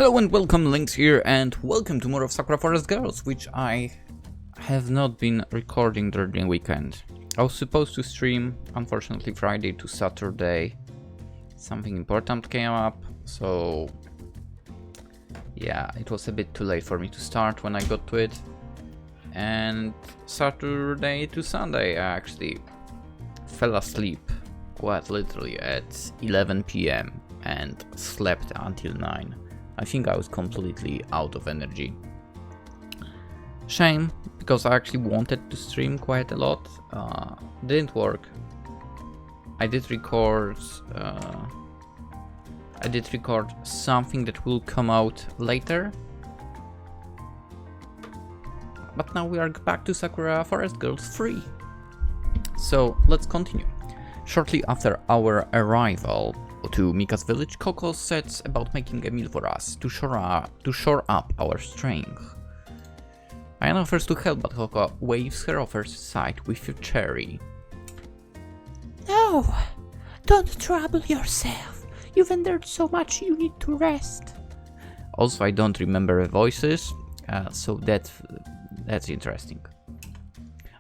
Hello and welcome, Lynx here, and welcome to more of Sakura Forest Girls, which I have not been recording during the weekend. I was supposed to stream, unfortunately, Friday to Saturday. Something important came up, so yeah, it was a bit too late for me to start when I got to it. And Saturday to Sunday, I actually fell asleep, quite literally, at 11 PM and slept until 9. I think I was completely out of energy. Shame, because I actually wanted to stream quite a lot. Didn't work. I did record something that will come out later. But now we are back to Sakura Forest Girls 3. So let's continue. Shortly after our arrival to Mika's village, Koko sets about making a meal for us to shore up our strength. Aiyana offers to help, but Koko waves her offers aside with a cherry. No, don't trouble yourself. You've endured so much, you need to rest. Also, I don't remember the voices, so that's interesting.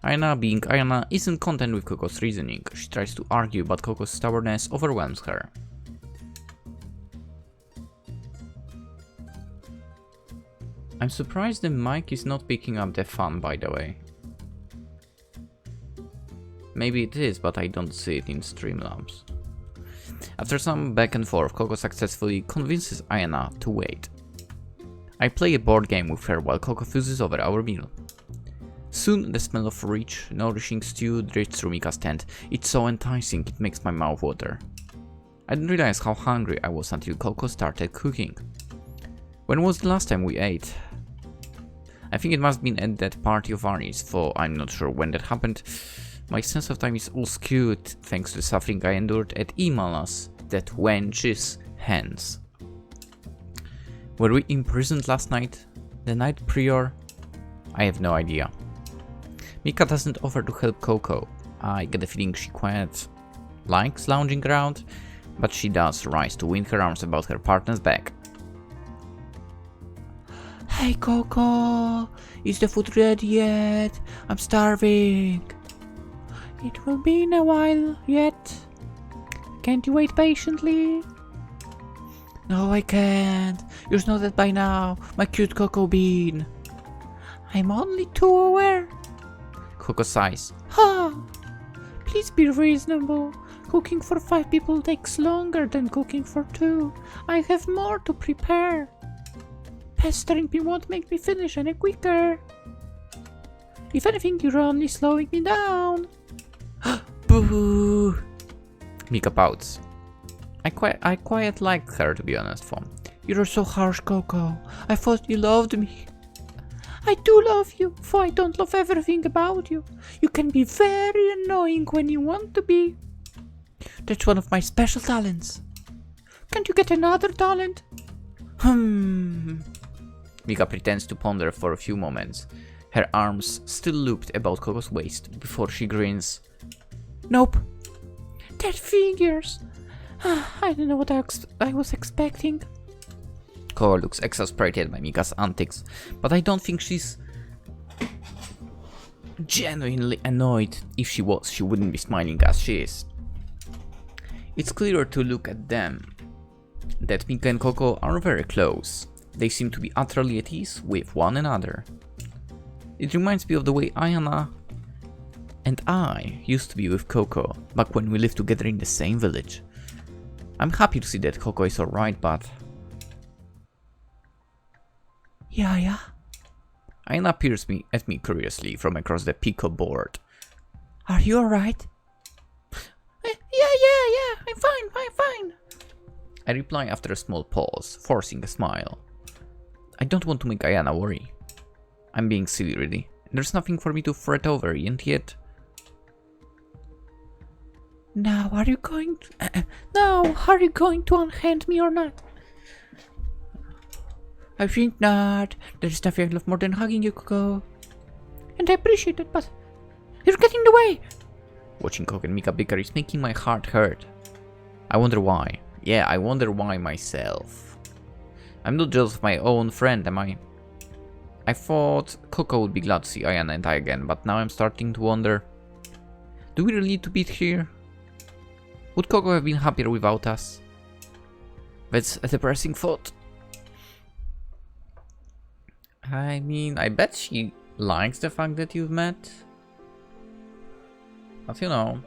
Aiyana, being Aiyana, isn't content with Koko's reasoning. She tries to argue, but Koko's stubbornness overwhelms her. I'm surprised the mic is not picking up the fun, by the way. Maybe it is, but I don't see it in Streamlabs. After some back and forth, Koko successfully convinces Aiyana to wait. I play a board game with her while Koko fuses over our meal. Soon, the smell of rich, nourishing stew drifts through Mika's tent. It's so enticing, it makes my mouth water. I didn't realize how hungry I was until Koko started cooking. When was the last time we ate? I think it must have been at that party of Arie's, for I'm not sure when that happened. My sense of time is all skewed thanks to the suffering I endured at Imala's, that wench's hands. Were we imprisoned last night? The night prior? I have no idea. Mika doesn't offer to help Koko. I get the feeling she quite likes lounging around, but she does rise to win her arms about her partner's back. Hey Koko, is the food ready yet? I'm starving. It will be in a while yet. Can't you wait patiently? No, I can't. You know that by now, my cute Koko bean. I'm only too aware. Koko sighs. Ha! Please be reasonable. Cooking for 5 people takes longer than cooking for 2. I have more to prepare. Pestering me won't make me finish any quicker. If anything, you're only slowing me down. Boo! Mika pouts. I quite like her, to be honest, Fom. You're so harsh, Koko. I thought you loved me. I do love you, for I don't love everything about you. You can be very annoying when you want to be. That's one of my special talents. Can't you get another talent? Mika pretends to ponder for a few moments, her arms still looped about Koko's waist, before she grins. Nope. That figures. I don't know what I was expecting. Koko looks exasperated by Mika's antics, but I don't think she's genuinely annoyed. If she was, she wouldn't be smiling as she is. It's clearer to look at them that Mika and Koko are very close. They seem to be utterly at ease with one another. It reminds me of the way Aiyana and I used to be with Koko, back when we lived together in the same village. I'm happy to see that Koko is alright, but... Yaya? Aiyana peers at me curiously from across the Pico board. Are you alright? Yeah, I'm fine. I reply after a small pause, forcing a smile. I don't want to make Aiyana worry. I'm being silly, really. There's nothing for me to fret over, and yet... Now, are you going to unhand me or not? I think not. There's nothing I love more than hugging you, Koko. And I appreciate it, but you're getting in the way. Watching Koko and Mika bicker is making my heart hurt. I wonder why. Yeah, I wonder why myself. I'm not jealous of my own friend, am I? I thought Koko would be glad to see Aiyana and I again, but now I'm starting to wonder... Do we really need to be here? Would Koko have been happier without us? That's a depressing thought. I mean, I bet she likes the fact that you've met. But you know,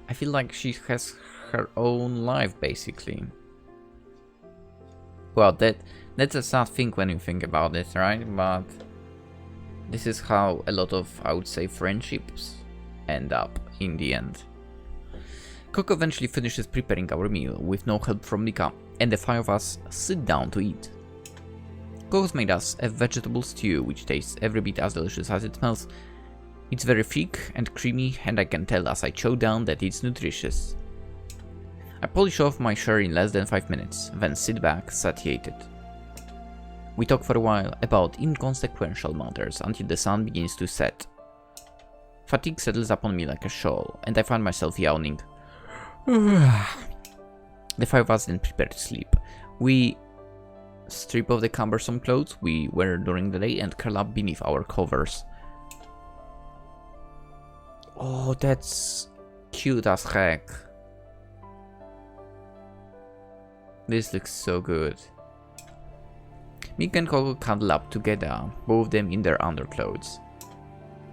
I feel like she has her own life, basically. Well, that's a sad thing when you think about it, right? But this is how a lot of, I would say, friendships end up in the end. Koko eventually finishes preparing our meal with no help from Mika, and the five of us sit down to eat. Koko's made us a vegetable stew which tastes every bit as delicious as it smells. It's very thick and creamy, and I can tell as I chow down that it's nutritious. I polish off my share in less than 5 minutes, then sit back, satiated. We talk for a while about inconsequential matters until the sun begins to set. Fatigue settles upon me like a shawl, and I find myself yawning. The five of us then prepare to sleep. We strip off the cumbersome clothes we wear during the day and curl up beneath our covers. Oh, that's cute as heck. This looks so good. Mika and Koko cuddle up together, both of them in their underclothes.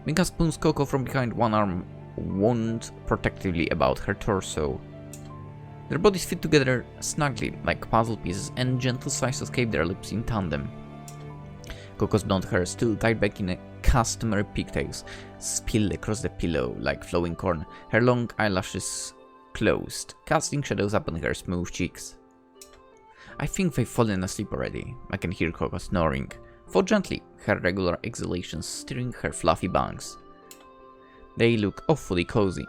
Mika spoons Koko from behind, one arm wound protectively about her torso. Their bodies fit together snugly like puzzle pieces, and gentle sighs escape their lips in tandem. Koko's blonde hair, still tied back in a customary pigtails, spill across the pillow like flowing corn, her long eyelashes closed, casting shadows upon her smooth cheeks. I think they've fallen asleep already. I can hear Koko snoring, for gently, her regular exhalations stirring her fluffy bangs. They look awfully cozy.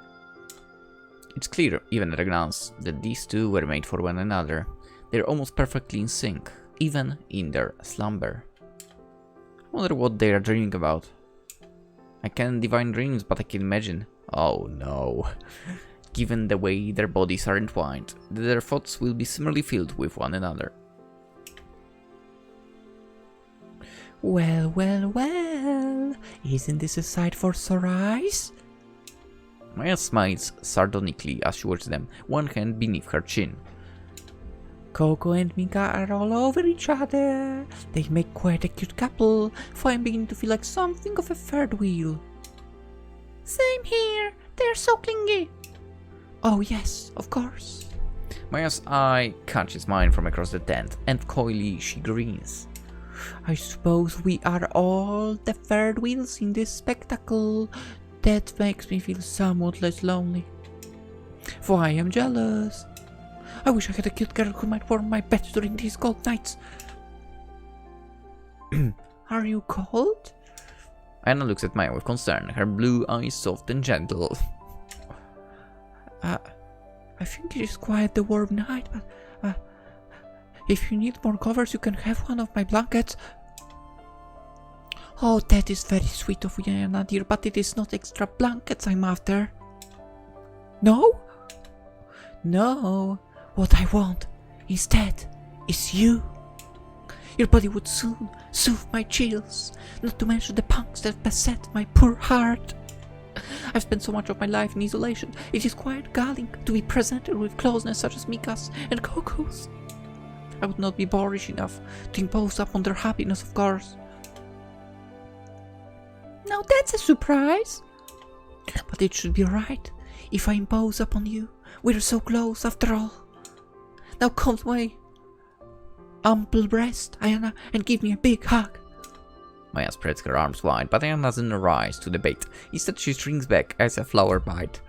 It's clear, even at a glance, that these two were made for one another. They're almost perfectly in sync, even in their slumber. I wonder what they are dreaming about. I can't divine dreams, but I can imagine. Oh no. Given the way their bodies are entwined, their thoughts will be similarly filled with one another. Well, well, well, isn't this a sight for sore eyes? Maia smiles sardonically as she watches them, one hand beneath her chin. Koko and Mika are all over each other. They make quite a cute couple, for I'm beginning to feel like something of a third wheel. Same here, they're so clingy. Oh yes, of course. Maia's eye catches mine from across the tent, and coyly she grins. I suppose we are all the third wheels in this spectacle. That makes me feel somewhat less lonely. For I am jealous. I wish I had a cute girl who might warm my bed during these cold nights. Are you cold? Aiyana looks at Maia with concern, her blue eyes soft and gentle. I think it is quite the warm night, but if you need more covers, you can have one of my blankets. Oh, that is very sweet of you, Aiyana dear, but it is not extra blankets I'm after. No? No. What I want, instead, is you. Your body would soon soothe my chills, not to mention the punks that beset my poor heart. I've spent so much of my life in isolation, it is quite galling to be presented with closeness such as Mika's and Koko's. I would not be boorish enough to impose upon their happiness, of course. Now that's a surprise. But it should be right if I impose upon you. We're so close after all. Now come to my ample breast, Aiyana, and give me a big hug. Maia spreads her arms wide, but Aiyana doesn't rise to the bait. Instead, she shrinks back as a flower bite.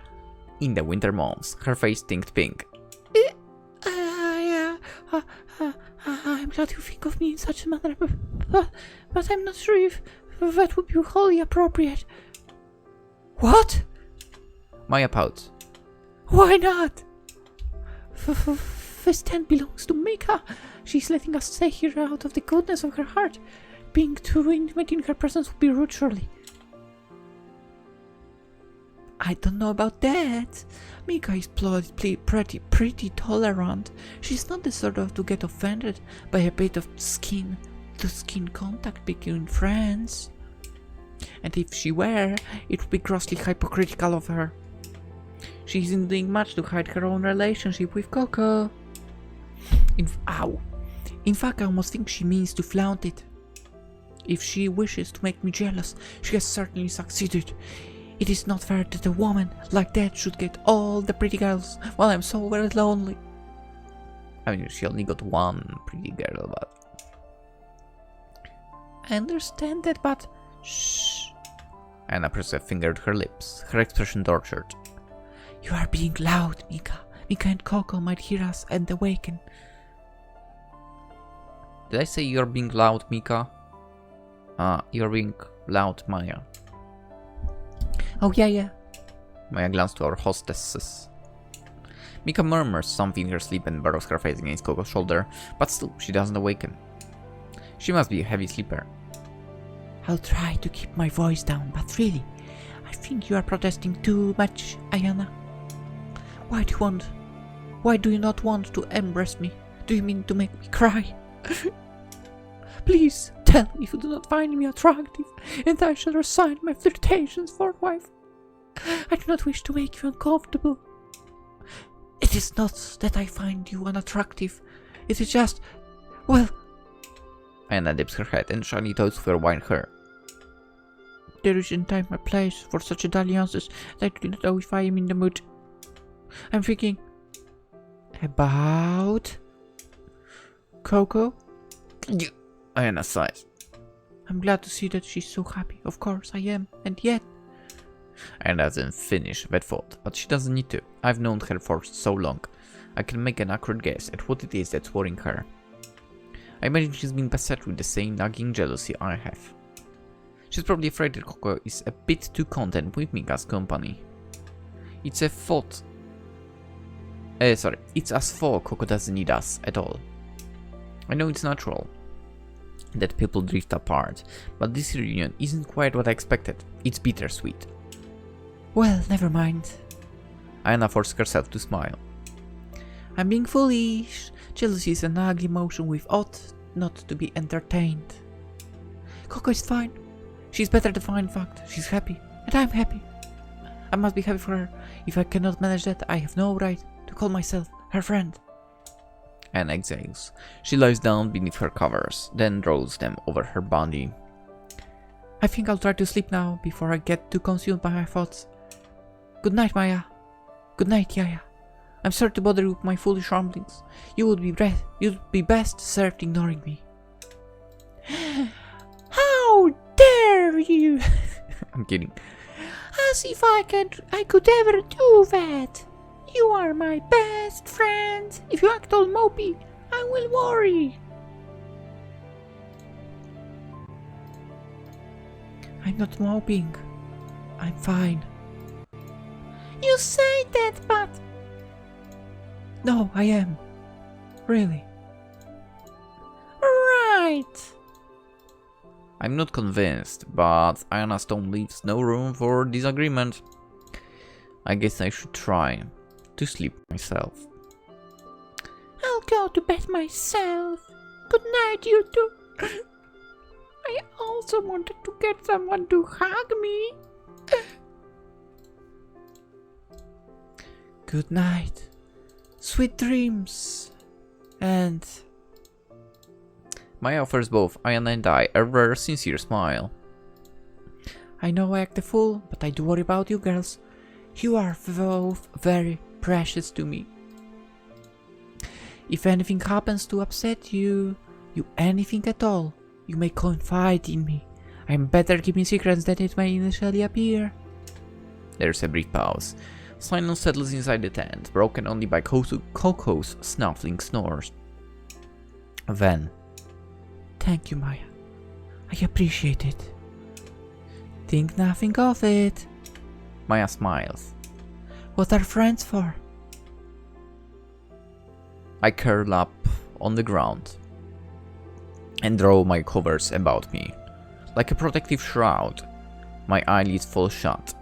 In the winter months, her face tinted pink. I'm glad you think of me in such a manner, but I'm not sure if that would be wholly appropriate. What? Maia pouts. Why not? This tent belongs to Mika. She's letting us stay here out of the goodness of her heart. Being too intimate in her presence would be rude, surely. I don't know about that. Mika is pretty tolerant. She's not the sort of to get offended by a bit of skin-to-skin contact between friends. And if she were, it would be grossly hypocritical of her. She isn't doing much to hide her own relationship with Koko. In fact, I almost think she means to flaunt it. If she wishes to make me jealous, she has certainly succeeded. It is not fair that a woman like that should get all the pretty girls while I'm so very lonely. I mean, she only got one pretty girl, but... I understand that, but... Shh. Anna pressed a finger to her lips, her expression tortured. You are being loud, Mika. Mika and Koko might hear us and awaken. Did I say you're being loud, Mika? You're being loud, Maia. Oh, yeah. Maia glanced to our hostesses. Mika murmurs something in her sleep and burrows her face against Koko's shoulder, but still, she doesn't awaken. She must be a heavy sleeper. I'll try to keep my voice down, but really, I think you are protesting too much, Aiyana. Why do you not want to embrace me? Do you mean to make me cry? Please tell me if you do not find me attractive, and I shall resign my flirtations forthwith. I do not wish to make you uncomfortable. It is not that I find you unattractive. It is just, well... Anna dips her head and shiny toes of her white hair. There isn't time or place for such dalliances, and I do not know if I am in the mood. I'm thinking... about... Koko? Anna sighs. I'm glad to see that she's so happy. Of course I am, and yet... Anna doesn't finish that thought, but she doesn't need to. I've known her for so long. I can make an accurate guess at what it is that's worrying her. I imagine she's been beset with the same nagging jealousy I have. She's probably afraid that Koko is a bit too content with Mika's company. It's as though Koko doesn't need us at all. I know it's natural that people drift apart, but this reunion isn't quite what I expected. It's bittersweet. Well, never mind. Anna forced herself to smile. I'm being foolish. Jealousy is an ugly emotion which ought not to be entertained. Koko is fine. She's better than fine, in fact. She's happy, and I'm happy. I must be happy for her. If I cannot manage that, I have no right to call myself her friend. Anna exhales. She lies down beneath her covers, then rolls them over her body. I think I'll try to sleep now before I get too consumed by my thoughts. Good night, Maia. Good night, Yaya. I'm sorry to bother you with my foolish ramblings. You'd be best served ignoring me. How dare you! I'm kidding. As if I could ever do that. You are my best friend. If you act all mopey, I will worry. I'm not moping. I'm fine. You say that, but... No, I am. Really. Right. I'm not convinced, but Aiyana's tone leaves no room for disagreement. I guess I should try to sleep myself. I'll go to bed myself. Good night, you two. I also wanted to get someone to hug me. Good night. Sweet dreams. And... Maia offers both Aiyana and I a rare, sincere smile. I know I act a fool, but I do worry about you girls. You are both very precious to me. If anything happens to upset you anything at all, you may confide in me. I'm better at keeping secrets than it may initially appear. There's a brief pause. Silence settles inside the tent, broken only by Koko's snuffling snores. Then... Thank you, Maia. I appreciate it. Think nothing of it. Maia smiles. What are friends for? I curl up on the ground and draw my covers about me. Like a protective shroud, my eyelids fall shut,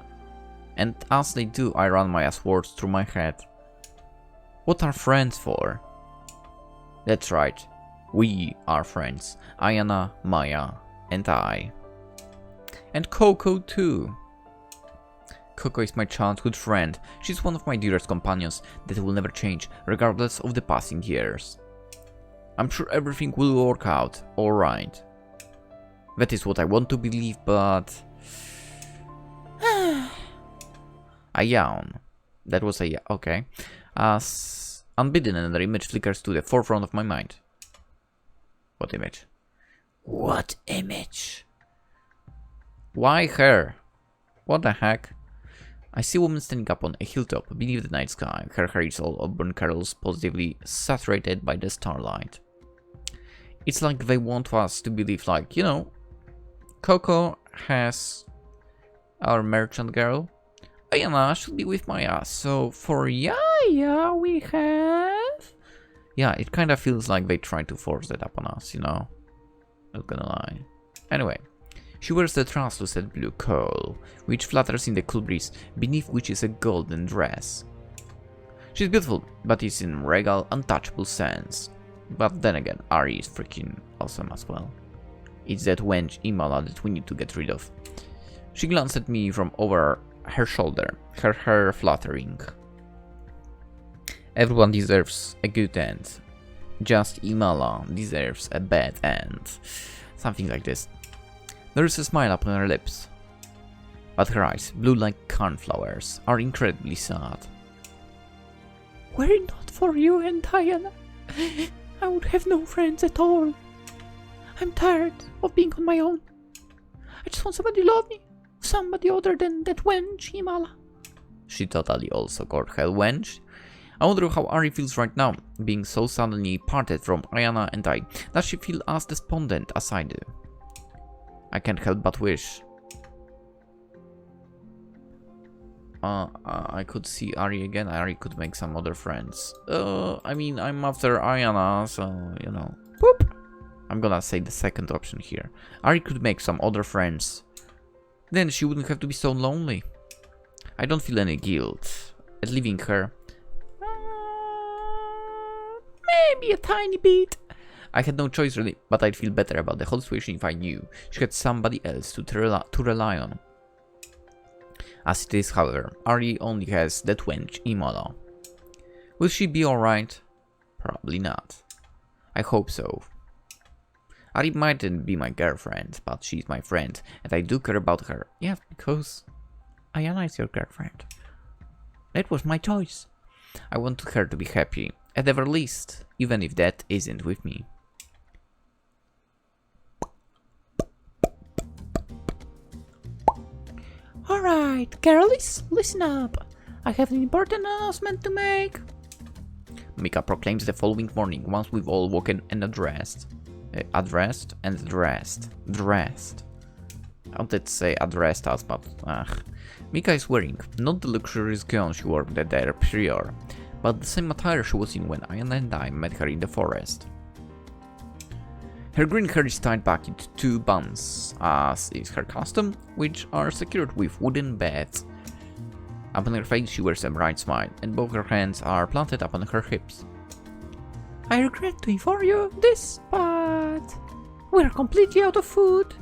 And as they do, I run Maia's words through my head. What are friends for? That's right. We are friends. Aiyana, Maia, and I. And Koko too. Koko is my childhood friend. She's one of my dearest companions that will never change, regardless of the passing years. I'm sure everything will work out alright. That is what I want to believe, but... I yawn. That was a yawn, okay. As unbidden, another image flickers to the forefront of my mind. What image? What image? Why her? What the heck? I see a woman standing up on a hilltop beneath the night sky. Her hair is all auburn curls, positively saturated by the starlight. It's like they want us to believe, like, you know, Koko has our merchant girl. Aiyana should be with Maia, so for Yaya we have... Yeah, it kind of feels like they try to force that upon us, you know? Not gonna lie. Anyway, she wears the translucent blue cowl, which flutters in the cool breeze, beneath which is a golden dress. She's beautiful, but is in regal, untouchable sense. But then again, Arie is freaking awesome as well. It's that wench Imala that we need to get rid of. She glanced at me from over her shoulder, her hair fluttering. Everyone deserves a good end. Just Imala deserves a bad end. Something like this. There is a smile upon her lips. But her eyes, blue like cornflowers, are incredibly sad. Were it not for you and Aiyana, I would have no friends at all. I'm tired of being on my own. I just want somebody to love me. Somebody other than that wench, Imala. She totally also called her wench. I wonder how Arie feels right now, being so suddenly parted from Aiyana and I. Does she feel as despondent as I do? I can't help but wish. I could see Arie again. Arie could make some other friends. I mean, I'm after Aiyana, so, you know. Boop! I'm gonna say the second option here. Arie could make some other friends. Then she wouldn't have to be so lonely. I don't feel any guilt at leaving her. Maybe a tiny bit. I had no choice really, but I'd feel better about the whole situation if I knew she had somebody else to rely on. As it is, however, Arie only has that wench Imala. Will she be alright? Probably not. I hope so. Arie mightn't be my girlfriend, but she's my friend, and I do care about her. Yeah, because Aiyana is your girlfriend. That was my choice. I want her to be happy, at the very least, even if that isn't with me. Alright, girlies, listen up. I have an important announcement to make. Mika proclaims the following morning, once we've all woken and dressed. Dressed. I wanted to say addressed us, but Mika is wearing not the luxurious gown she wore the day prior, but the same attire she was in when Aiyana and I met her in the forest. Her green hair is tied back into two buns, as is her custom, which are secured with wooden beds. Upon her face she wears a bright smile, and both her hands are planted upon her hips. I regret to inform you this, but we're completely out of food.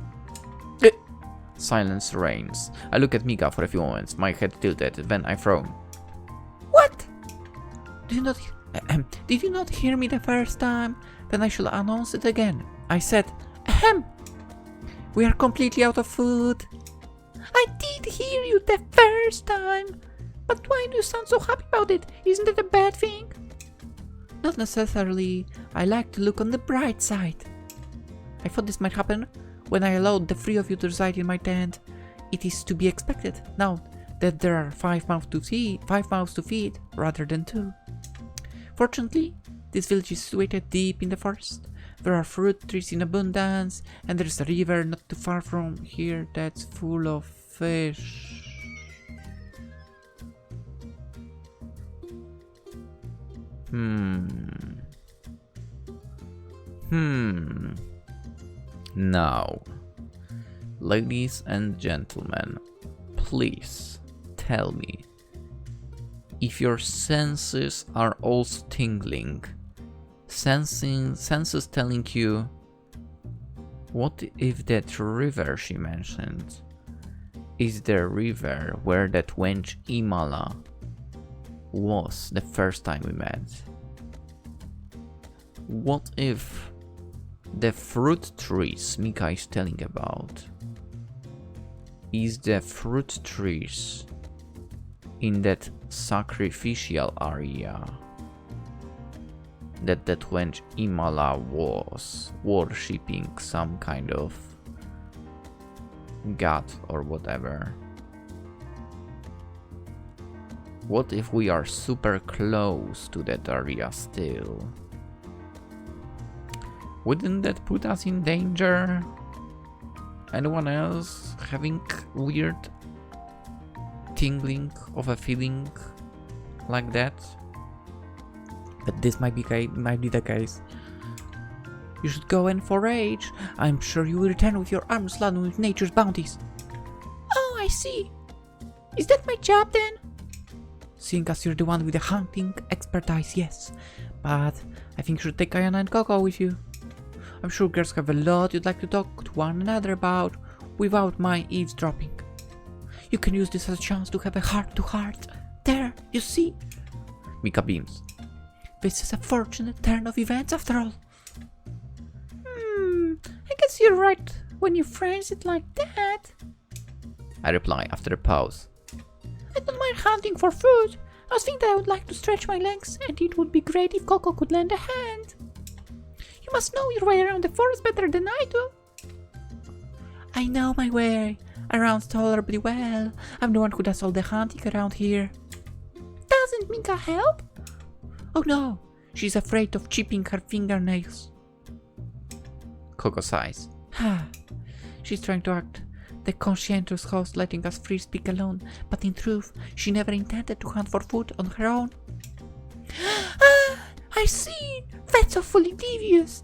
Silence reigns. I look at Mika for a few moments, my head tilted, then I frown. What? Did you not hear me the first time? Then I shall announce it again. I said, ahem. We are completely out of food. I did hear you the first time. But why do you sound so happy about it? Isn't it a bad thing? Not necessarily. I like to look on the bright side. I thought this might happen when I allowed the three of you to reside in my tent. It is to be expected now that there are 5 mouths to feed rather than 2. Fortunately, this village is situated deep in the forest. There are fruit trees in abundance, and there is a river not too far from here that's full of fish. Now, ladies and gentlemen, please tell me, if your senses are also tingling, senses telling you, what if that river she mentioned is the river where that wench Imala was the first time we met? What if the fruit trees Mika is telling about is the fruit trees in that sacrificial area that wench Imala was worshipping some kind of god or whatever? What if we are super close to that area still? Wouldn't that put us in danger? Anyone else having weird tingling of a feeling like that? But this might be the case. You should go and forage. I'm sure you will return with your arms laden with nature's bounties. Oh, I see. Is that my job then? Seeing as you're the one with the hunting expertise, yes. But I think you should take Aiyana and Koko with you. I'm sure girls have a lot you'd like to talk to one another about without my eavesdropping. You can use this as a chance to have a heart-to-heart. There, you see? Mika beams. This is a fortunate turn of events after all. I guess you're right when you phrase it like that. I reply after a pause. I don't mind hunting for food. I was thinking that I would like to stretch my legs, and it would be great if Koko could lend a hand. You must know your way around the forest better than I do. I know my way around tolerably well. I'm the one who does all the hunting around here. Doesn't Mika help? Oh no, she's afraid of chipping her fingernails. Koko sighs. She's trying to act the conscientious host, letting us free speak alone, but in truth, she never intended to hunt for food on her own. I see! That's awfully devious!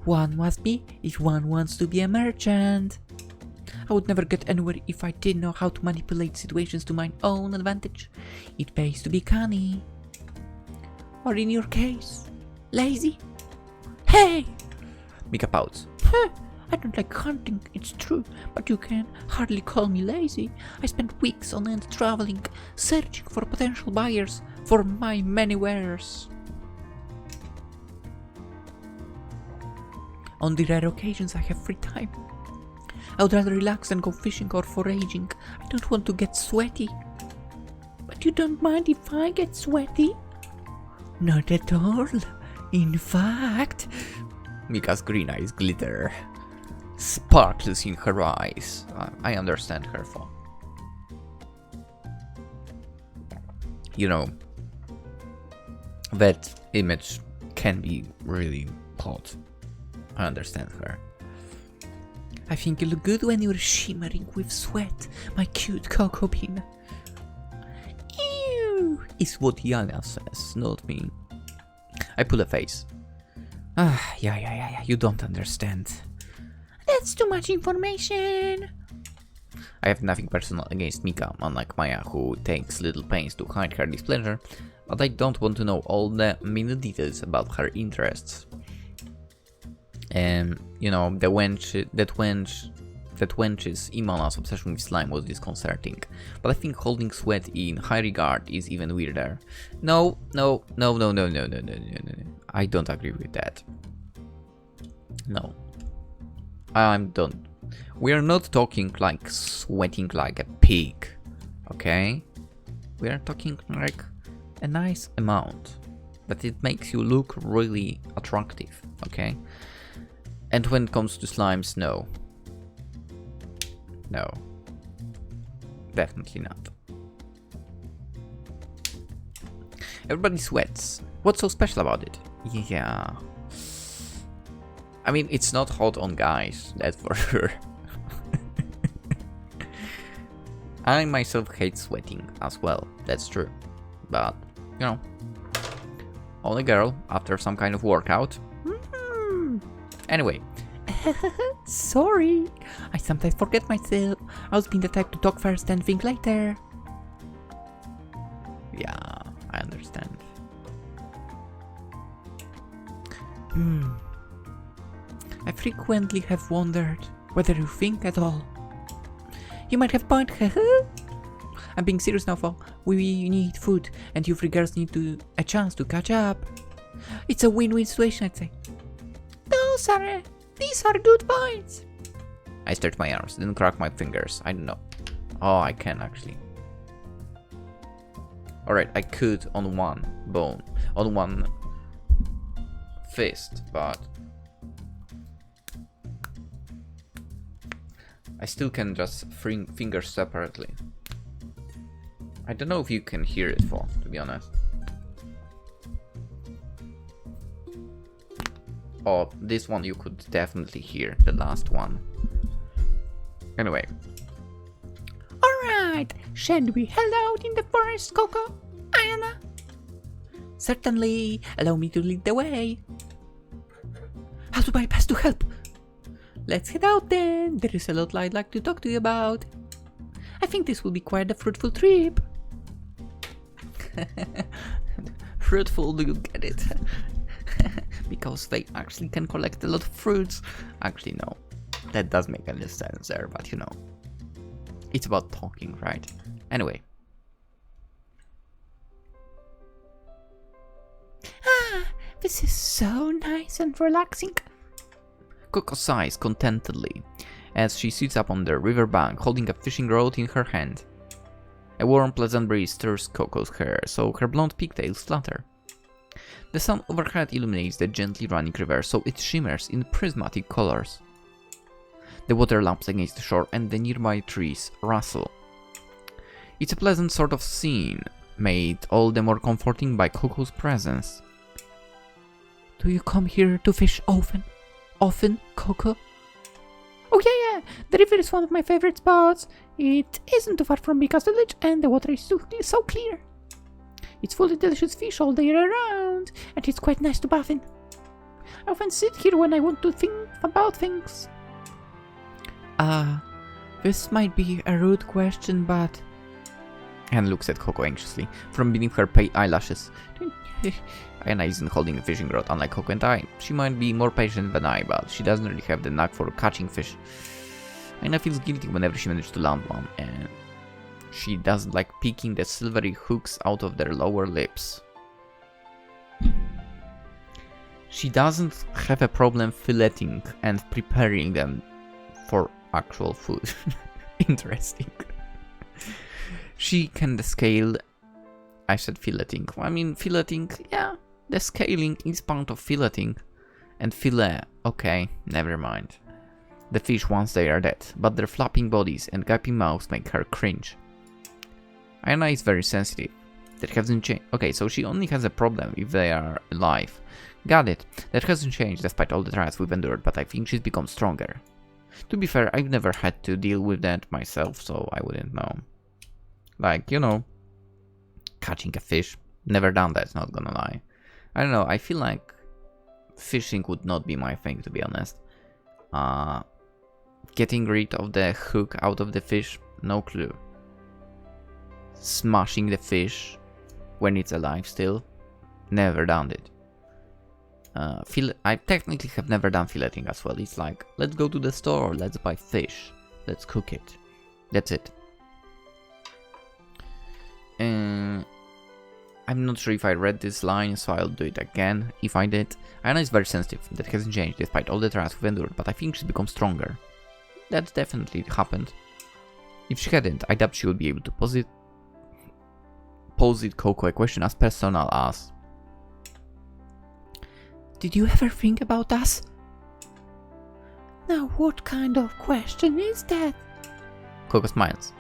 One must be if one wants to be a merchant. I would never get anywhere if I didn't know how to manipulate situations to my own advantage. It pays to be canny. Or in your case, lazy. Hey! Mika pouts. I don't like hunting, it's true, but you can hardly call me lazy. I spent weeks on end traveling, searching for potential buyers for my many wares. On the rare occasions I have free time, I would rather relax than go fishing or foraging. I don't want to get sweaty. But you don't mind if I get sweaty? Not at all. In fact... Mika's green eyes glitter. Sparkles in her eyes. I understand her thought. You know, that image can be really hot. I understand her. I think you look good when you're shimmering with sweat, my cute Koko bean. Ew, is what Yaya says, not me. I pull a face. Yeah, you don't understand. That's too much information. I have nothing personal against Mika, unlike Maia, who takes little pains to hide her displeasure, but I don't want to know all the minute details about her interests. You know, that wench's Imala's obsession with slime was disconcerting, but I think holding sweat in high regard is even weirder. No. I don't agree with that. No. I'm done. We are not talking like sweating like a pig, okay? We are talking like a nice amount, that it makes you look really attractive, okay? And when it comes to slimes, no. No. Definitely not. Everybody sweats. What's so special about it? Yeah. I mean, it's not hot on guys, that's for sure. I myself hate sweating as well, that's true. But, you know, on a girl after some kind of workout. Anyway, Sorry, I sometimes forget myself. I was being the type to talk first and think later. Yeah, I understand. I frequently have wondered whether you think at all. You might have a point, I'm being serious now, for we need food, and you three girls need a chance to catch up. It's a win-win situation, I'd say. These are good points. I stretched my arms, didn't crack my fingers. I don't know. Oh, I can actually. Alright, I could on one bone, on one fist, but I still can just fingers separately. I don't know if you can hear it, to be honest. Oh, this one you could definitely hear, the last one. Anyway. Alright, shall we head out in the forest, Koko? Aiyana? Certainly, allow me to lead the way. How do I best to help? Let's head out then, there is a lot I'd like to talk to you about. I think this will be quite a fruitful trip. Fruitful, do you get it? Because they actually can collect a lot of fruits. Actually, no. That does make a little sense there, but you know. It's about talking, right? Anyway. This is so nice and relaxing. Koko sighs contentedly as she sits up on the riverbank holding a fishing rod in her hand. A warm, pleasant breeze stirs Koko's hair, so her blonde pigtails flutter. The sun overhead illuminates the gently running river, so it shimmers in prismatic colors. The water laps against the shore and the nearby trees rustle. It's a pleasant sort of scene, made all the more comforting by Koko's presence. Do you come here to fish often? Often, Koko? Oh yeah, the river is one of my favorite spots. It isn't too far from Mika's village and the water is so clear. It's full of delicious fish all the year around, and it's quite nice to bath in. I often sit here when I want to think about things. This might be a rude question, but... Anne looks at Koko anxiously, from beneath her pale eyelashes. Aiyana isn't holding a fishing rod, unlike Koko and I. She might be more patient than I, but she doesn't really have the knack for catching fish. Aiyana feels guilty whenever she manages to land one, and she doesn't like picking the silvery hooks out of their lower lips. She doesn't have a problem filleting and preparing them for actual food. Interesting. She can scale. I said filleting. I mean filleting, yeah. The scaling is part of filleting. And fillet, okay, never mind. The fish once they are dead, but their flapping bodies and gaping mouths make her cringe. Aiyana is very sensitive. That hasn't changed. Okay, so she only has a problem if they are alive. Got it. That hasn't changed despite all the trials we've endured, but I think she's become stronger. To be fair, I've never had to deal with that myself, so I wouldn't know. Like, you know, catching a fish. Never done that, not gonna lie. I don't know, I feel like fishing would not be my thing, to be honest. Getting rid of the hook out of the fish, no clue. Smashing the fish when it's alive still, never done it. I technically have never done filleting as well. It's like, let's go to the store, let's buy fish, let's cook it. That's it. I'm not sure if I read this line, so I'll do it again if I did. Aiyana is very sensitive. That hasn't changed despite all the trials we've endured, but I think she's become stronger. That's definitely happened. If she hadn't, I doubt she would be able to pose it Koko a question as personal as, did you ever think about us? Now what kind of question is that? Koko smiles.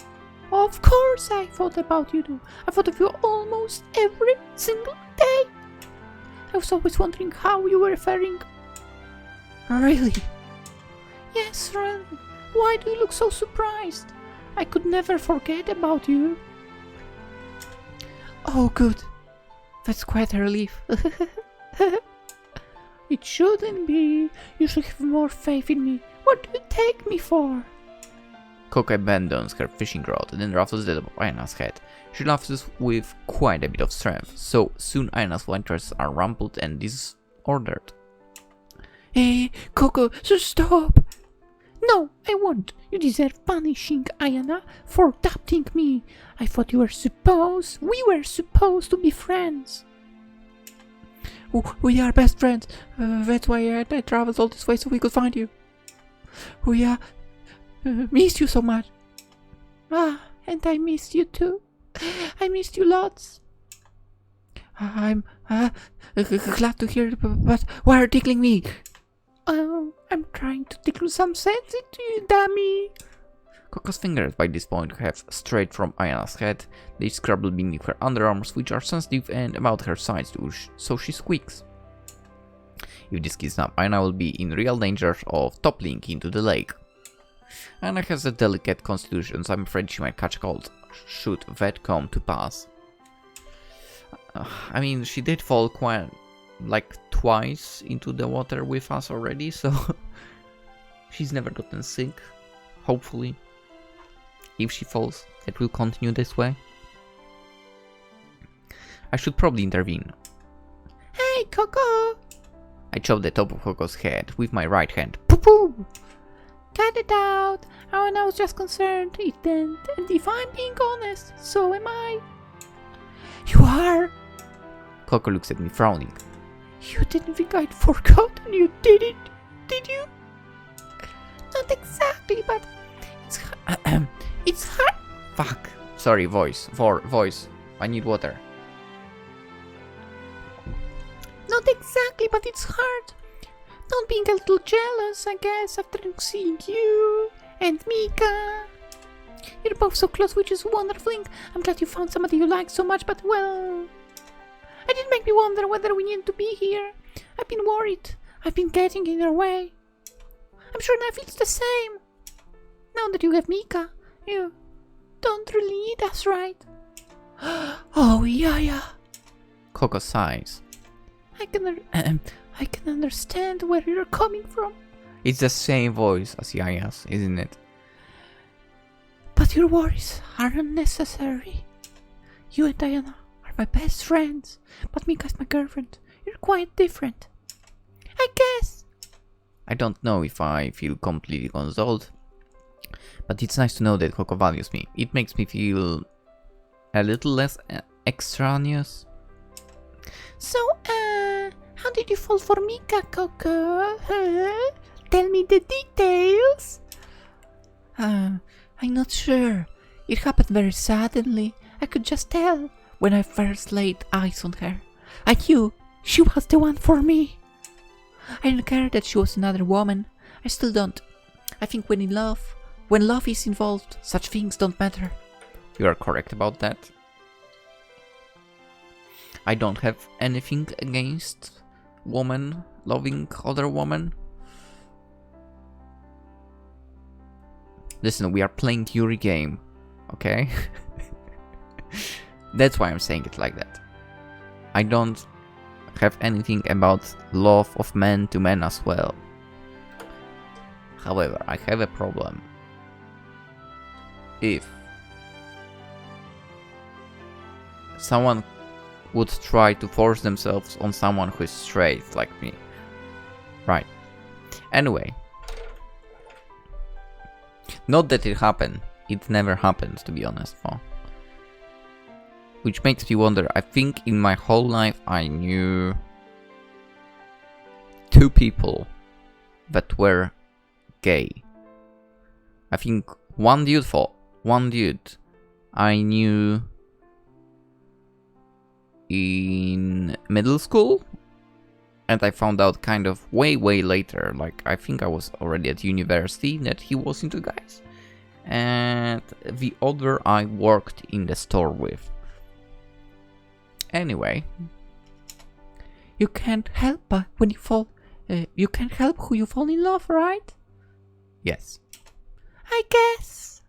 Of course I thought about you too. I thought of you almost every single day. I was always wondering how you were referring. Really? Yes, really. Why do you look so surprised? I could never forget about you. Oh, good. That's quite a relief. It shouldn't be. You should have more faith in me. What do you take me for? Koko abandons her fishing rod and then rattles the top of Aiyana's head. She laughs with quite a bit of strength, so soon Aiyana's interests are rumpled and disordered. Hey, Koko, so stop! No, I won't. You deserve punishing, Aiyana, for doubting me. I thought we were supposed to be friends. We are best friends. That's why I traveled all this way so we could find you. We missed you so much. And I missed you too. I missed you lots. I'm glad to hear it, but why are you tickling me? I'm trying to tickle some sense into you, dummy. Koko's fingers by this point have strayed from Aiyana's head. They scrabble beneath her underarms, which are sensitive, and about her sides too, so she squeaks. If this keeps up, Aiyana will be in real danger of toppling into the lake. Aiyana has a delicate constitution, so I'm afraid she might catch a cold, should that come to pass. I mean, she did fall quite, like, twice into the water with us already, so she's never gotten sick, hopefully. If she falls, it will continue this way. I should probably intervene. Hey, Koko! I chop the top of Koko's head with my right hand. Poo-poo! Cut it out! I was just concerned it didn't, and if I'm being honest, so am I. You are? Koko looks at me frowning. You didn't think I'd forgotten you, did it? Did you? Not exactly, but it's hard. Fuck. Sorry, voice. Voice. I need water. Not exactly, but it's hard. Not being a little jealous, I guess, after seeing you and Mika. You're both so close, which is a wonderful thing. I'm glad you found somebody you like so much, but well, it did make me wonder whether we need to be here. I've been worried. I've been getting in your way. I'm sure Nai feels the same. Now that you have Mika, you don't really need us, right? Oh, Yaya. Koko sighs. I can understand where you're coming from. It's the same voice as Yaya's, isn't it? But your worries are unnecessary. You and Aiyana are my best friends, but Mika's my girlfriend. You're quite different. I guess. I don't know if I feel completely consoled, but it's nice to know that Koko values me. It makes me feel a little less extraneous. So, how did you fall for Mika, Koko? Huh? Tell me the details. I'm not sure. It happened very suddenly. I could just tell when I first laid eyes on her. I knew she was the one for me. I didn't care that she was another woman. I still don't. I think when love is involved, such things don't matter. You are correct about that. I don't have anything against woman loving other woman. Listen, we are playing Yuri game, okay? That's why I'm saying it like that. I don't have anything about love of man to man as well. However, I have a problem. If someone would try to force themselves on someone who is straight like me. Right. Anyway. Not that it happened. It never happened, to be honest. Oh. Which makes me wonder. I think in my whole life I knew 2 people that were gay. I think one dude I knew in middle school, and I found out kind of way later, like I think I was already at university, that he was into guys. And the other I worked in the store with. Anyway, you can't help when you fall. You can't help who you fall in love, right? Yes. I guess.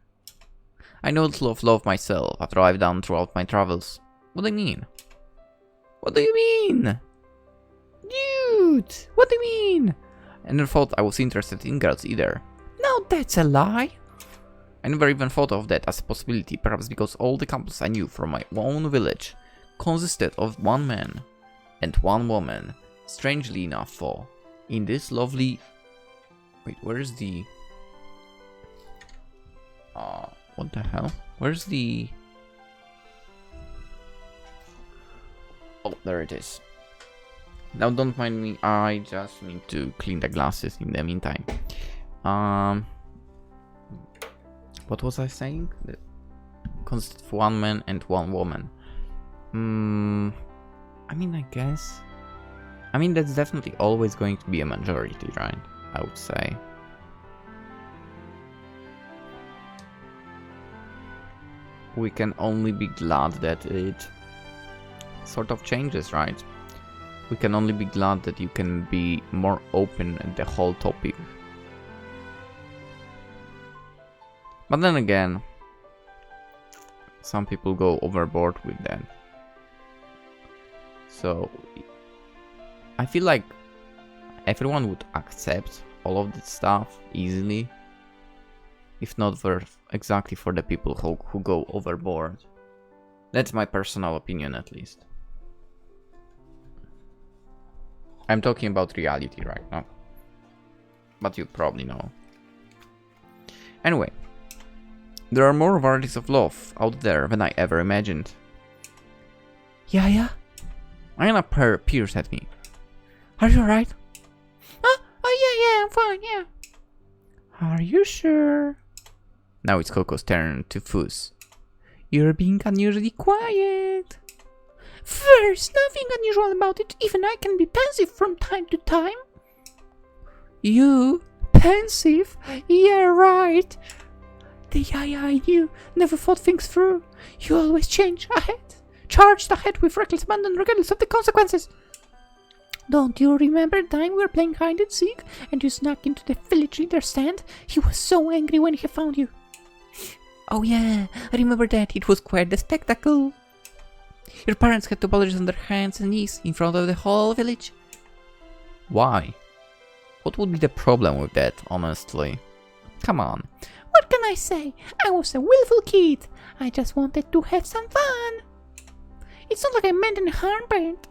I know the love myself after I've done throughout my travels. What do you mean? What do you mean? You dude! What do you mean? I never thought I was interested in girls either. Now that's a lie. I never even thought of that as a possibility, perhaps because all the couples I knew from my own village consisted of one man and one woman, strangely enough though. In this lovely... Wait, where's the... what the hell? Where's the... Oh, there it is. Now don't mind me, I just need to clean the glasses in the meantime. What was I saying? That consists of one man and one woman. I mean, I guess... I mean, that's definitely always going to be a majority, right? I would say. We can only be glad that it sort of changes, right? We can only be glad that you can be more open at the whole topic. But then again, some people go overboard with that. So I feel like everyone would accept all of this stuff easily, if not for exactly for the people who go overboard. That's my personal opinion, at least. I'm talking about reality right now, but you probably know. Anyway, there are more varieties of love out there than I ever imagined. Yaya? Aiyana peers at me. Are you alright? Oh yeah, I'm fine, yeah. Are you sure? Now it's Koko's turn to fuzz. You're being unusually quiet. There's nothing unusual about it. Even I can be pensive from time to time. You? Pensive? Yeah, right. The Yaya I knew never thought things through. You always change ahead. Charged ahead with reckless abandon regardless of the consequences. Don't you remember the time we were playing hide and seek and you snuck into the village leader stand? He was so angry when he found you. Oh yeah, I remember that. It was quite the spectacle. Your parents had to apologize on their hands and knees in front of the whole village. Why? What would be the problem with that, honestly? Come on. What can I say? I was a willful kid. I just wanted to have some fun. It's not like I meant any harm by it.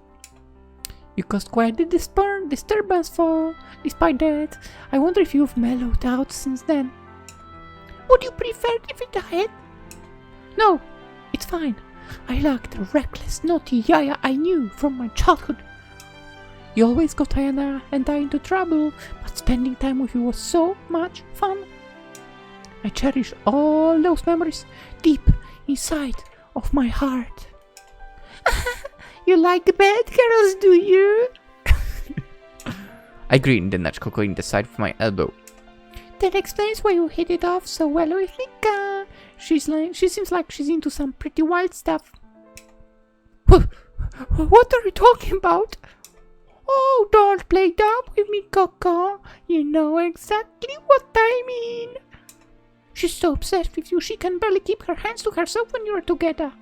You caused quite the disturbance for. Despite that, I wonder if you've mellowed out since then. Would you prefer if it ahead? No, it's fine. I like the reckless, naughty Yaya I knew from my childhood. You always got Aiyana and I into trouble, but spending time with you was so much fun. I cherish all those memories deep inside of my heart. You like the bad girls, do you? I grinned and nudged Koko in the side with my elbow. That explains why you hit it off so well with Nika. She seems like she's into some pretty wild stuff. What are you talking about? Oh, don't play dumb with me, Koko. You know exactly what I mean. She's so obsessed with you, she can barely keep her hands to herself when you're together.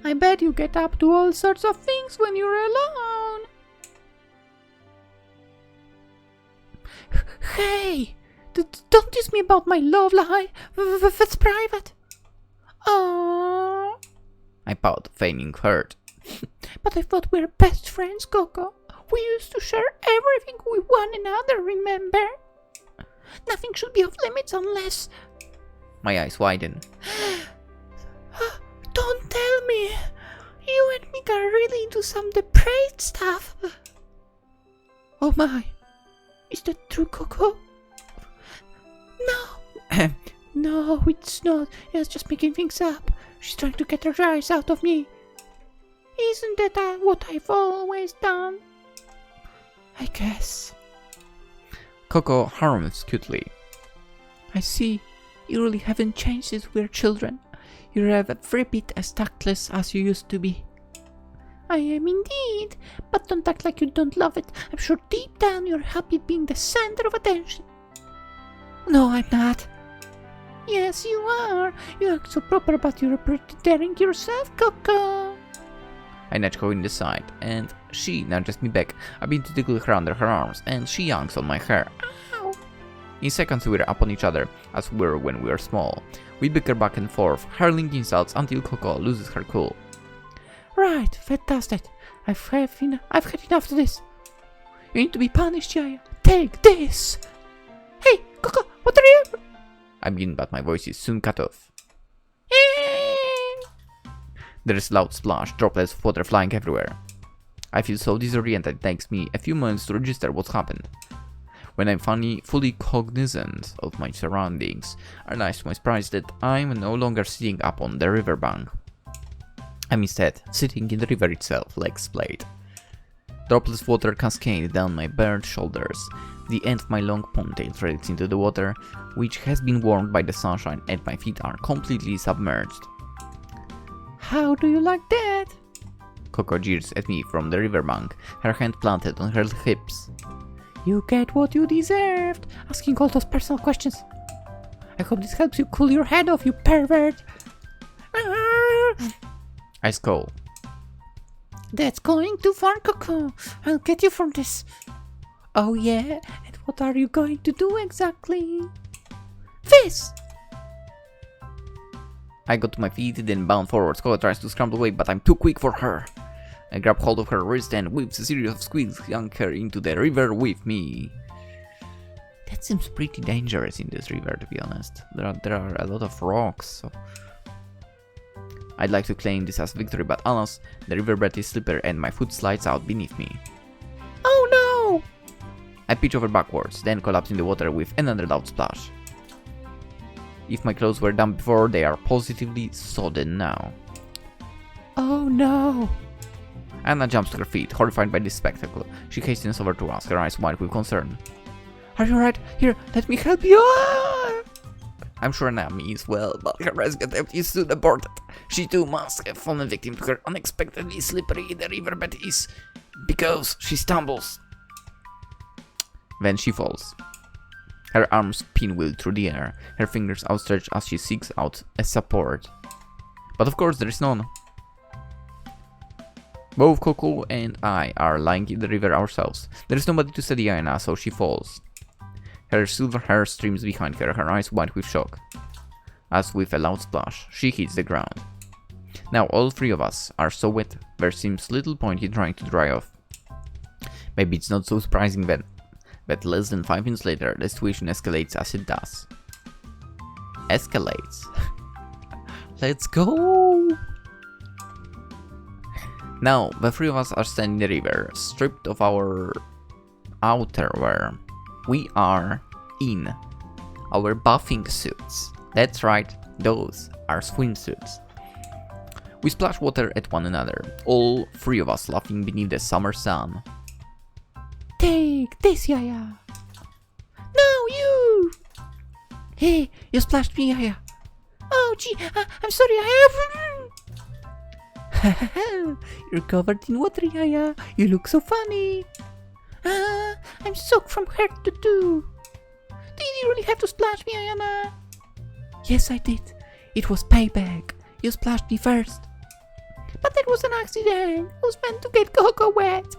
I bet you get up to all sorts of things when you're alone. Hey! Don't tease me about my love lie. That's private. Oh. I pouted, feigning hurt. But I thought we were best friends, Koko. We used to share everything with one another, remember? Nothing should be off limits unless... My eyes widened. Don't tell me. You and Mika are really into some depraved stuff. Oh my. Is that true, Koko? No. No, it's not. It's just making things up. She's trying to get her eyes out of me. Isn't that what I've always done? I guess. Koko harums cutely. I see. You really haven't changed since we were children. You're every bit as tactless as you used to be. I am indeed, but don't act like you don't love it. I'm sure deep down you're happy being the center of attention. No, I'm not. Yes, you are. You act so proper, but you're pretty daring yourself, Koko. I nudge Koko in the side, and she nudges me back. I begin to tickle her under her arms, and she yanks on my hair. Ow! In seconds we are up on each other, as we were when we were small. We bicker back and forth, hurling insults until Koko loses her cool. Right, fantastic. I've had enough of this. You need to be punished, Yaya. Take this! Hey, Koko, what are you? I begin, but my voice is soon cut off. There is a loud splash, droplets of water flying everywhere. I feel so disoriented it takes me a few moments to register what's happened. When I'm fully cognizant of my surroundings, I realize to my surprise that I'm no longer sitting up on the riverbank. I'm instead sitting in the river itself, legs splayed. Droplets of water cascade down my bared shoulders. The end of my long ponytail threads into the water, which has been warmed by the sunshine, and my feet are completely submerged. How do you like that? Koko jeers at me from the riverbank, her hand planted on her hips. You get what you deserved, asking all those personal questions. I hope this helps you cool your head off, you pervert. I scowl. That's going too far, Koko. I'll get you from this. Oh yeah? And what are you going to do exactly? This! I go to my feet, then bound forwards. Koko tries to scramble away, but I'm too quick for her. I grab hold of her wrist and whips a series of squeaks, yank her into the river with me. That seems pretty dangerous in this river, to be honest. There are a lot of rocks, so... I'd like to claim this as victory, but alas, the riverbed is slippery and my foot slides out beneath me. Oh no! I pitch over backwards, then collapse in the water with another loud splash. If my clothes were damp before, they are positively sodden now. Oh no! Anna jumps to her feet, horrified by this spectacle. She hastens over to us, her eyes wide with concern. Are you alright? Here, let me help you! I'm sure Nami is well, but her rescue attempt is soon aborted. She too must have fallen victim to her unexpectedly slippery the riverbed is, because she stumbles. Then she falls. Her arms pinwheel through the air, her fingers outstretched as she seeks out a support. But of course there is none. Both Koko and I are lying in the river ourselves. There is nobody to steady Aiyana, so she falls. Her silver hair streams behind her, her eyes wide with shock. As with a loud splash, she hits the ground. Now all three of us are so wet, there seems little point in trying to dry off. Maybe it's not so surprising then, but less than 5 minutes later, the situation escalates as it does. Escalates. Let's go! Now, the three of us are standing in the river, stripped of our outerwear. We are in our bathing suits. That's right, those are swimsuits. We splash water at one another, all three of us laughing beneath the summer sun. Take this, Yaya! No, you! Hey, you splashed me, Yaya! Oh, gee, I'm sorry, Yaya! You're covered in water, Yaya! You look so funny! I'm soaked from head to toe! Did you really have to splash me, Aiyana? Yes, I did. It was payback. You splashed me first. But that was an accident. I was meant to get Koko wet.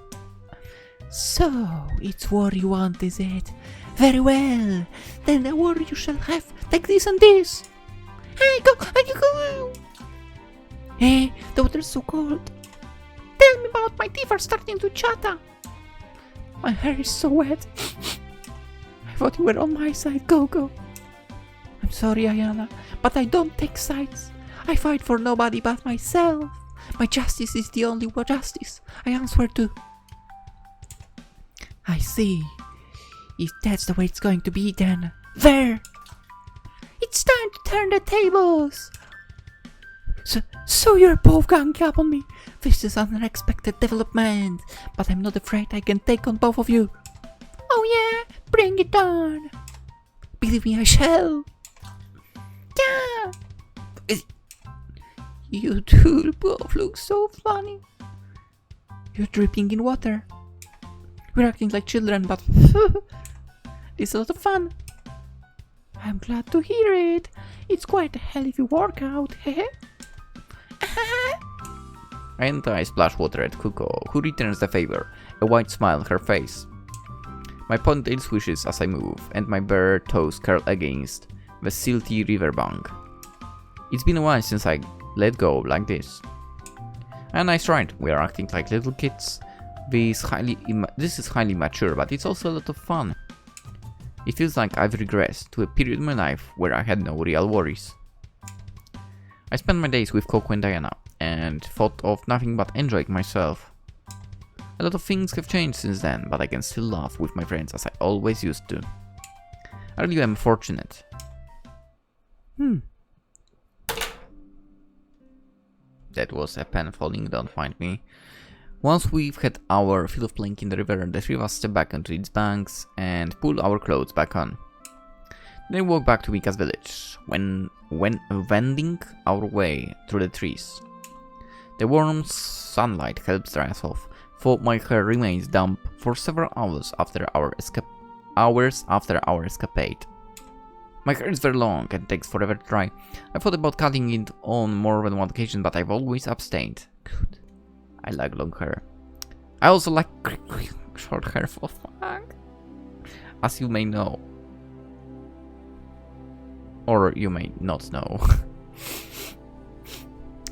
So, it's war you want, is it? Very well. Then the war you shall have. Take this and this. Hey, go! Hey, the water's so cold. Tell me about my teeth are starting to chatter. My hair is so wet. I thought you were on my side, Koko. I'm sorry, Aiyana, but I don't take sides. I fight for nobody but myself. My justice is the only justice I answer to. I see. If that's the way it's going to be, then there! It's time to turn the tables! So you're both ganging up on me. This is an unexpected development, but I'm not afraid I can take on both of you. Oh yeah, bring it on. Believe me, I shall. Yeah. You two both look so funny. You're dripping in water. We're acting like children, but it's a lot of fun. I'm glad to hear it. It's quite a healthy workout, heh? And I splash water at Koko, who returns the favor, a wide smile on her face. My ponytail swishes as I move, and my bare toes curl against the silty riverbank. It's been a while since I let go like this. And I tried, we are acting like little kids. This is highly mature, but it's also a lot of fun. It feels like I've regressed to a period in my life where I had no real worries. I spent my days with Koko and Aiyana, and thought of nothing but enjoying myself. A lot of things have changed since then, but I can still laugh with my friends as I always used to. I really am fortunate. That was a pen falling, don't mind me. Once we've had our fill of playing in the river, the three of us step back onto its banks and pull our clothes back on. Then walk back to Mika's village, when wending our way through the trees. The warm sunlight helps dry us off, for my hair remains damp for several hours after our escapade. My hair is very long and takes forever to dry. I thought about cutting it on more than one occasion, but I've always abstained. Good. I like long hair. I also like short hair for fun, as you may know. Or you may not know.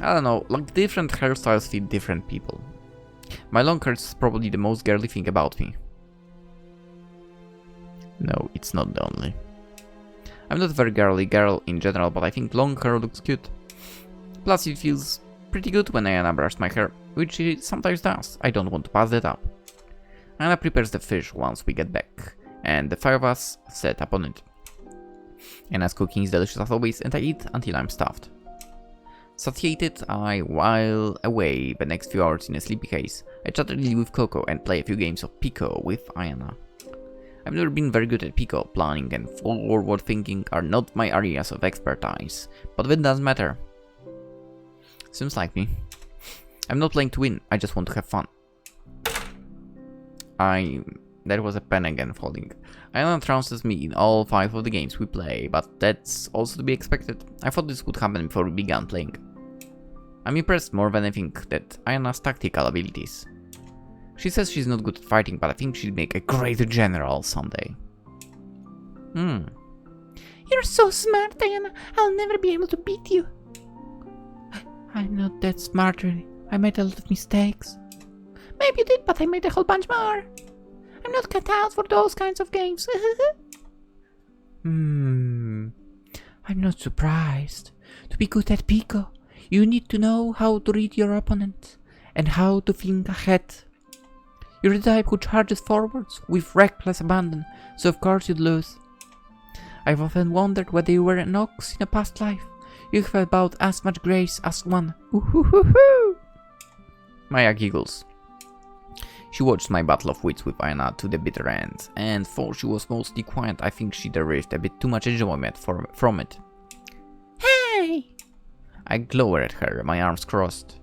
I don't know, like different hairstyles fit different people. My long hair is probably the most girly thing about me. No, it's not the only. I'm not a very girly girl in general, but I think long hair looks cute. Plus it feels pretty good when Aiyana brushes my hair, which it sometimes does. I don't want to pass that up. Aiyana prepares the fish once we get back, and the five of us set upon it. Aiyana's cooking is delicious as always, and I eat until I'm stuffed. Satiated, I while away the next few hours in a sleepy haze. I chat really with Koko and play a few games of Pico with Aiyana. I've never been very good at Pico. Planning and forward thinking are not my areas of expertise, but that doesn't matter. Seems like me. I'm not playing to win, I just want to have fun. That was a pen again falling. Aiyana trounces me in all 5 of the games we play, but that's also to be expected. I thought this would happen before we began playing. I'm impressed more than I think that Aiyana's tactical abilities. She says she's not good at fighting, but I think she'd make a great general someday. You're so smart, Aiyana. I'll never be able to beat you. I'm not that smart, really. I made a lot of mistakes. Maybe you did, but I made a whole bunch more. I'm not cut out for those kinds of games. I'm not surprised. To be good at Pico, you need to know how to read your opponent and how to think ahead. You're the type who charges forwards with reckless abandon, so of course you'd lose. I've often wondered whether you were an ox in a past life. You have about as much grace as one. Ooh-hoo-hoo-hoo! Maia giggles. She watched my battle of wits with Aiyana to the bitter end, and though she was mostly quiet, I think she derived a bit too much enjoyment from it. Hey! I glower at her, my arms crossed.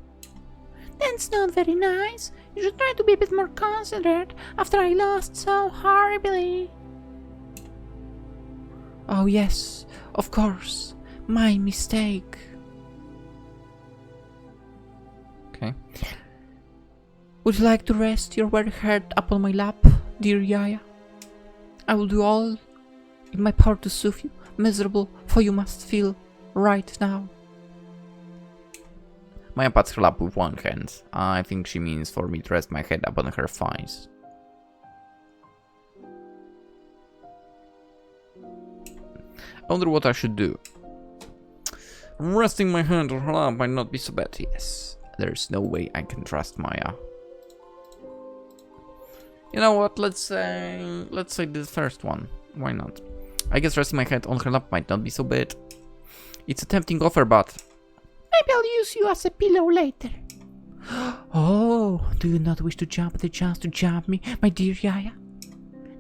That's not very nice. You should try to be a bit more considerate after I lost so horribly. Oh yes, of course. My mistake. Okay. Would you like to rest your weary head upon my lap, dear Yaya? I will do all in my power to soothe you, miserable, for you must feel right now. Maia pats her lap with one hand. I think she means for me to rest my head upon her thighs. I wonder what I should do. Resting my hand on her lap might not be so bad. Yes, there's no way I can trust Maia. You know what? Let's say the first one. Why not? I guess resting my head on her lap might not be so bad. It's a tempting offer, but maybe I'll use you as a pillow later. Oh, do you not wish to jump at the chance to jump me, my dear Yaya?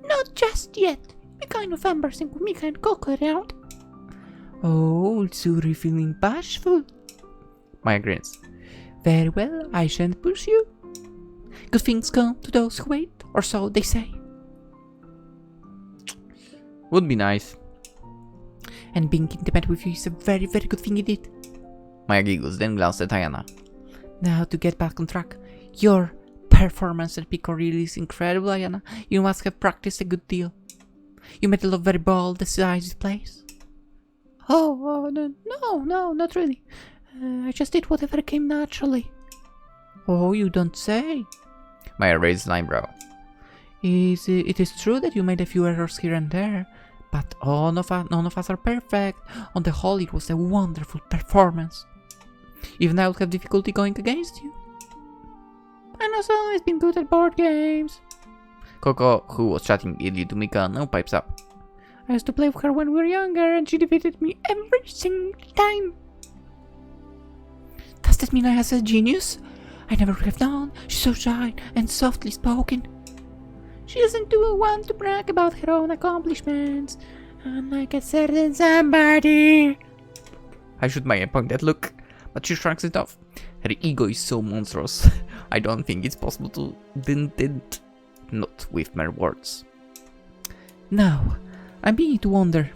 Not just yet. Be kind of embarrassing with Mika and Koko around. Oh, Tsuri feeling bashful. Maia grins. Very well, I shan't push you. Good things come to those who wait, or so they say. Would be nice. And being intimate with you is a very, very good thing indeed. Maia giggles, then glanced at Aiyana. Now to get back on track. Your performance at Pico really is incredible, Aiyana. You must have practiced a good deal. You made a lot of very bold, decisive plays. No, not really. I just did whatever came naturally. Oh, you don't say. Maia raised an eyebrow. It is true that you made a few errors here and there, but none of us are perfect. On the whole, it was a wonderful performance. Even I would have difficulty going against you. Aiyana's always been good at board games. Koko, who was chatting idly to Mika, now pipes up. I used to play with her when we were younger, and she defeated me every single time. Does that mean I have a genius? I never would have known. She's so shy and softly spoken. She doesn't want to brag about her own accomplishments, unlike a certain somebody. I should Maia point that look, but she shrugs it off. Her ego is so monstrous. I don't think it's possible to didn't. Not with mere words. Now, I'm beginning to wonder.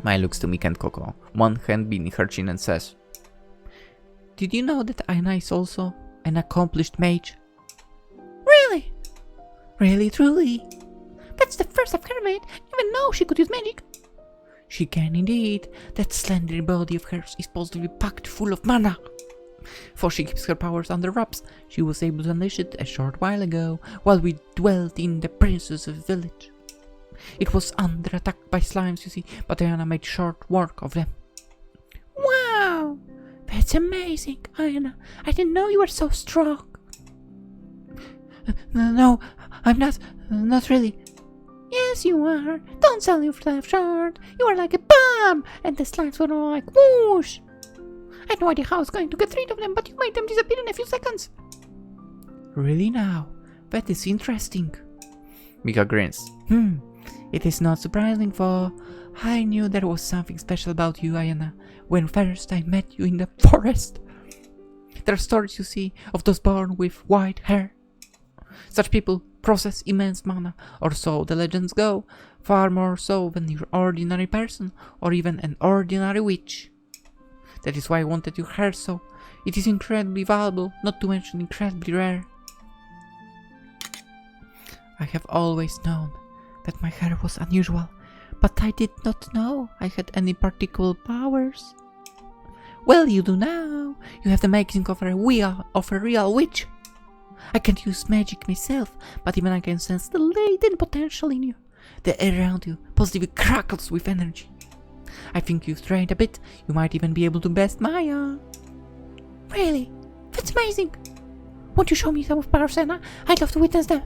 Maia looks to Mika and Koko, one hand beneath her chin, and says, Did you know that Aiyana is also an accomplished mage? Really? Really, truly? That's the first I've heard of it, even though she could use magic. She can indeed. That slender body of hers is positively packed full of mana. For she keeps her powers under wraps. She was able to unleash it a short while ago, while we dwelt in the Priestess' village. It was under attack by slimes, you see, but Aiyana made short work of them. Wow! That's amazing, Aiyana. I didn't know you were so strong. No, I'm not really. Yes, you are. Don't sell yourself short. You are like a bomb, and the slimes were all like whoosh. I had no idea how I was going to get rid of them, but you made them disappear in a few seconds. Really now? That is interesting. Mika grins. It is not surprising, for I knew there was something special about you, Aiyana, when first I met you in the forest. There are stories, you see, of those born with white hair. Such people possess immense mana, or so the legends go, far more so than your ordinary person, or even an ordinary witch. That is why I wanted your hair so. It is incredibly valuable, not to mention incredibly rare. I have always known that my hair was unusual, but I did not know I had any particular powers. Well, you do now. You have the making of a real witch. I can't use magic myself, but even I can sense the latent potential in you. The air around you positively crackles with energy. I think you've trained a bit. You might even be able to best Maia. Really? That's amazing. Won't you show me some of powers, Anna? I'd love to witness them.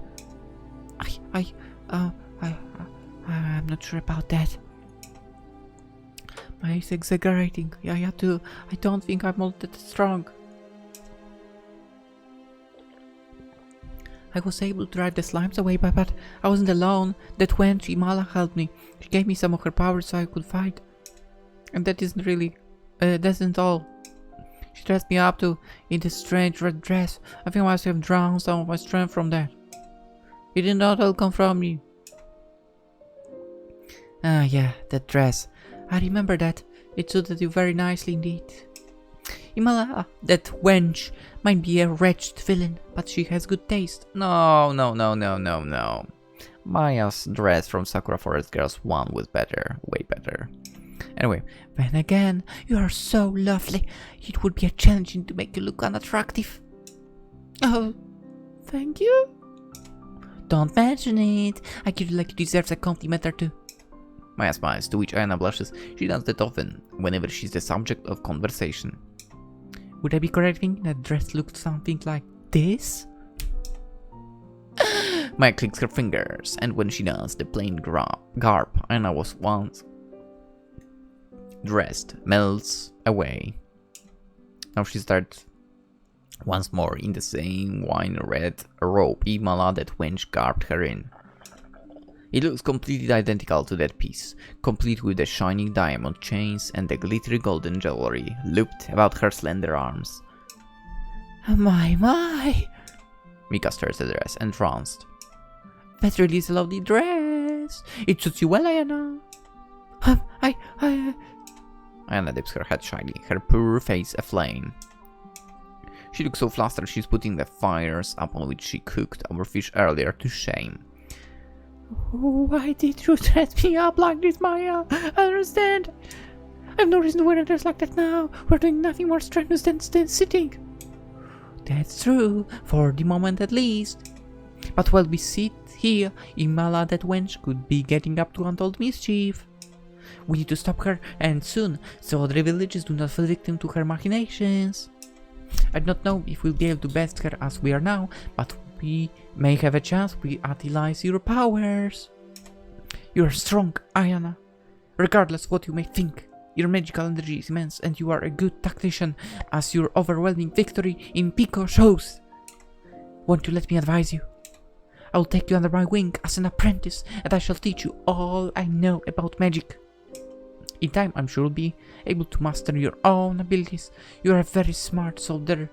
I'm not sure about that. Maia's exaggerating. Yaya too. I don't think I'm all that strong. I was able to drive the slimes away, but I wasn't alone. That wench Imala helped me. She gave me some of her powers so I could fight. And that isn't all. She dressed me up too, in this strange red dress. I think I must have drawn some of my strength from that. It did not all come from me. Ah, yeah, that dress. I remember that. It suited you very nicely indeed. Imala, that wench, might be a wretched villain, but she has good taste. No. Maia's dress from Sakura Forest Girls 1 was better, way better. Anyway, then again, you are so lovely. It would be a challenge to make you look unattractive. Oh, thank you. Don't mention it. I feel like you deserve a compliment or two. Maia smiles, to which Aiyana blushes. She does that often, whenever she's the subject of conversation. Would I be correct thinking that dress looked something like this? Maia clicks her fingers, and when she does, the plain garb Aiyana was once dressed melts away. Now she starts once more in the same wine-red robe Imala that wench garbed her in. It looks completely identical to that piece, complete with the shining diamond chains and the glittery golden jewelry looped about her slender arms. My! Mika stares at the dress, entranced. That really is a lovely dress. It suits you well, Aiyana. Aiyana dips her head shyly, her poor face aflame. She looks so flustered she's putting the fires upon which she cooked our fish earlier to shame. Why did you dress me up like this, Maia? I understand. I've no reason to wear a dress like that now. We're doing nothing more strenuous than sitting. That's true, for the moment at least. But while we sit here, Imala, that wench, could be getting up to untold mischief. We need to stop her, and soon, so other villages do not fall victim to her machinations. I do not know if we'll be able to best her as we are now, but we may have a chance. We utilize your powers. You are strong, Aiyana. Regardless what you may think, your magical energy is immense, and you are a good tactician, as your overwhelming victory in Pico shows. Won't you let me advise you? I will take you under my wing as an apprentice, and I shall teach you all I know about magic. In time, I'm sure you'll be able to master your own abilities. You are a very smart soldier.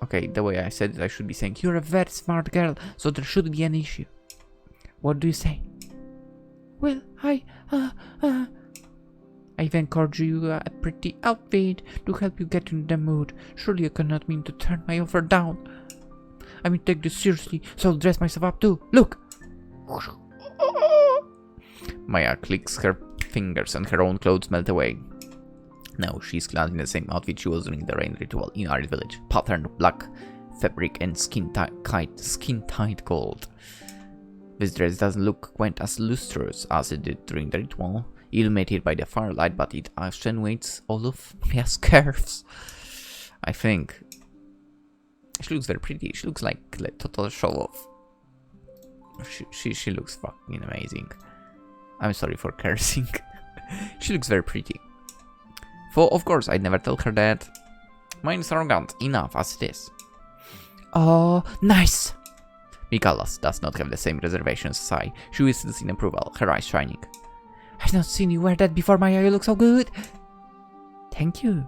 Okay, the way I said it, I should be saying you're a very smart girl, so there shouldn't be an issue. What do you say? Well, I've encouraged you a pretty outfit to help you get in the mood. Surely you cannot mean to turn my offer down. I mean, take this seriously, so I'll dress myself up too. Look! Maia clicks her fingers and her own clothes melt away. Now she's clad in the same outfit she was during the rain ritual in Arie village. Patterned black fabric and skin-tight gold. This dress doesn't look quite as lustrous as it did during the ritual, illuminated by the firelight, but it accentuates all of Maia's curves. I think she looks very pretty. She looks like total show-off. She looks fucking amazing. I'm sorry for cursing. She looks very pretty. For of course I'd never tell her that. Mine is arrogant enough as it is. Oh, nice! Mikalas does not have the same reservations as I. She whistles in approval, her eyes shining. I've not seen you wear that before, Maia. You look so good. Thank you.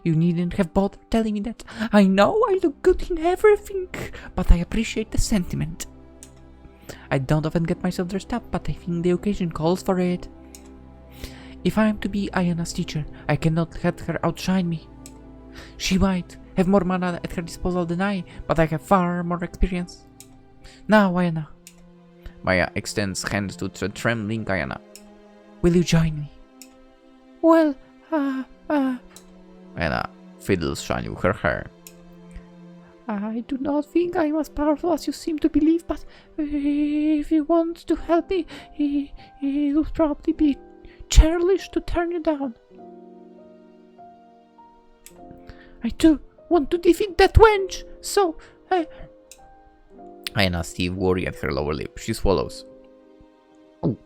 You needn't have bothered telling me that. I know I look good in everything, but I appreciate the sentiment. I don't often get myself dressed up, but I think the occasion calls for it. If I am to be Aiyana's teacher, I cannot let her outshine me. She might have more mana at her disposal than I, but I have far more experience. Now, Aiyana. Maia extends hands to the trembling Aiyana. Will you join me? Well, Aiyana fiddles shiny with her hair. I do not think I am as powerful as you seem to believe, but if you want to help me, it would probably be churlish to turn you down. I too want to defeat that wench, so Aiyana sees worry at her lower lip. She swallows. Oh.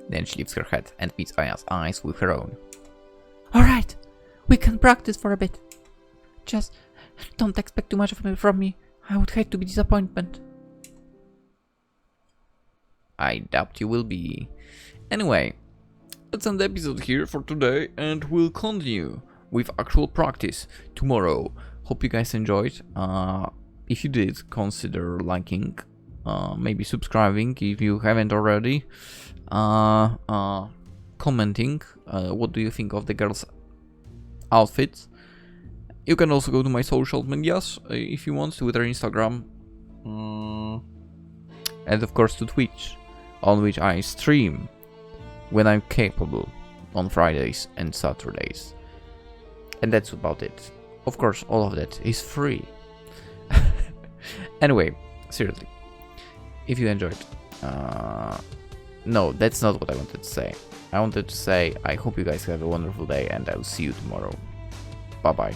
Then she lifts her head and meets Aiyana's eyes with her own. Alright, we can practice for a bit. Just don't expect too much from me. I would hate to be disappointment. I doubt you will be. Anyway, let's end the episode here for today, and we'll continue with actual practice tomorrow. Hope you guys enjoyed. If you did, consider liking, maybe subscribing if you haven't already, commenting what do you think of the girls' outfits. You can also go to my social medias if you want, Twitter, Instagram, and of course to Twitch, on which I stream when I'm capable on Fridays and Saturdays. And that's about it. Of course, all of that is free. Anyway, seriously, if you enjoyed, no, that's not what I wanted to say. I wanted to say I hope you guys have a wonderful day, and I will see you tomorrow. Bye bye.